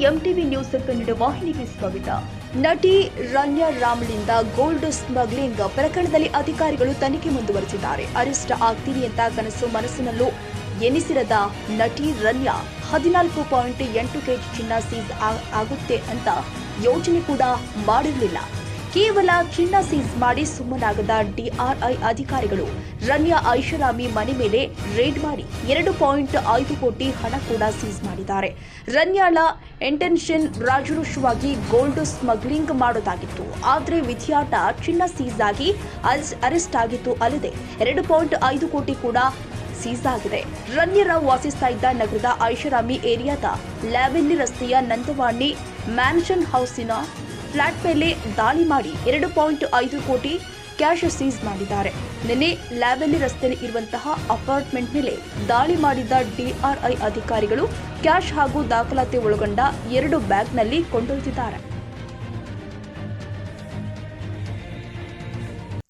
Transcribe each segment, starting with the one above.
MTV news Kannada ವಾಹಿನಿಗೆ ಸ್ವಾಗತ. ನಟಿ ರನ್ಯಾ ರಾಮ್ಲಿಂದ ಗೋಲ್ಡ್ ಸ್ಮಗ್ಲಿಂಗ್ ಪ್ರಕರಣದಲ್ಲಿ ಅಧಿಕಾರಿಗಳು ತನಿಖೆ ಮುಂದುವರೆಸಿದ್ದಾರೆ. ಅರೆಸ್ಟ್ ಆಗ್ತೀನಿ ಅಂತ ಕನಸು ಮನಸ್ಸಿನಲ್ಲೂ ಎನಿಸಿರದ ನಟಿ ರನ್ಯಾ 14.8 ಕೆಜಿ ಚಿನ್ನ ಸೀಸ್ ಆಗುತ್ತೆ ಅಂತ ಯೋಚನೆ ಕೂಡ ಮಾಡಿರಲಿಲ್ಲ. ಕೇವಲ ಚಿನ್ನ ಸೀಸ್ ಮಾಡಿ ಸುಮ್ಮನಾಗದ ಡಿಆರ್ಐ ಅಧಿಕಾರಿಗಳು ರನ್ಯಾ ಐಷಾರಾಮಿ ಮನೆ ಮೇಲೆ ರೇಡ್ ಮಾಡಿ 2.5 ಕೋಟಿ ಹಣ ಕೂಡ ಸೀಸ್ ಮಾಡಿದ್ದಾರೆ. ರನ್ಯಾಳ ಇಂಟೆನ್ಷನ್ ರಾಜರೋಷವಾಗಿ ಗೋಲ್ಡ್ ಸ್ಮಗ್ಲಿಂಗ್ ಮಾಡೋದಾಗಿತ್ತು. ಆದರೆ ವಿಧಿಯಾಟ ಚಿನ್ನ ಸೀಸ್ ಆಗಿ ಅರೆಸ್ಟ್ ಆಗಿತ್ತು ಅಲ್ಲದೆ 2.5 ಕೋಟಿ ಕೂಡ ಸೀಸ್ ಆಗಿದೆ. ರನ್ಯಾ ವಾಸಿಸ್ತಾ ಇದ್ದ ನಗರದ ಐಷಾರಾಮಿ ಏರಿಯಾದ ಲ್ಯಾವೆಲ್ಲಿ ರಸ್ತೆಯ ನಂದವಾಣಿ ಮ್ಯಾನ್ಷನ್ ಹೌಸಿನ ಫ್ಲಾಟ್ ಮೇಲೆ ದಾಳಿ ಮಾಡಿ 2.5 ಕೋಟಿ ಕ್ಯಾಶ್ ಸೀಸ್ ಮಾಡಿದ್ದಾರೆ. ನಿನ್ನೆ ಲ್ಯಾವೆಲ್ಲಿ ರಸ್ತೆಯಲ್ಲಿ ಇರುವಂತಹ ಅಪಾರ್ಟ್ಮೆಂಟ್ ಮೇಲೆ ದಾಳಿ ಮಾಡಿದ್ದ ಡಿಆರ್ಐ ಅಧಿಕಾರಿಗಳು ಕ್ಯಾಶ್ ಹಾಗೂ ದಾಖಲಾತಿ ಒಳಗೊಂಡ 2 ಬ್ಯಾಗ್ನಲ್ಲಿ ಕೊಂಡೊಯ್ದಿದ್ದಾರೆ.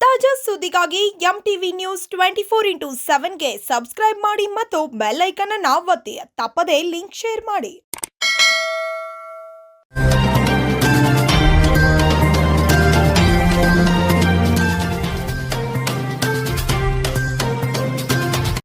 ತಾಜಾ ಸುದ್ದಿಗಾಗಿ ಎಂಟಿವಿ ನ್ಯೂಸ್ 24/7ಗೆ ಸಬ್ಸ್ಕ್ರೈಬ್ ಮಾಡಿ ಮತ್ತು ಬೆಲ್ ಐಕಾನ್ ಅನ್ನು ಒತ್ತಿ. ತಪ್ಪದೇ ಲಿಂಕ್ ಶೇರ್ ಮಾಡಿ.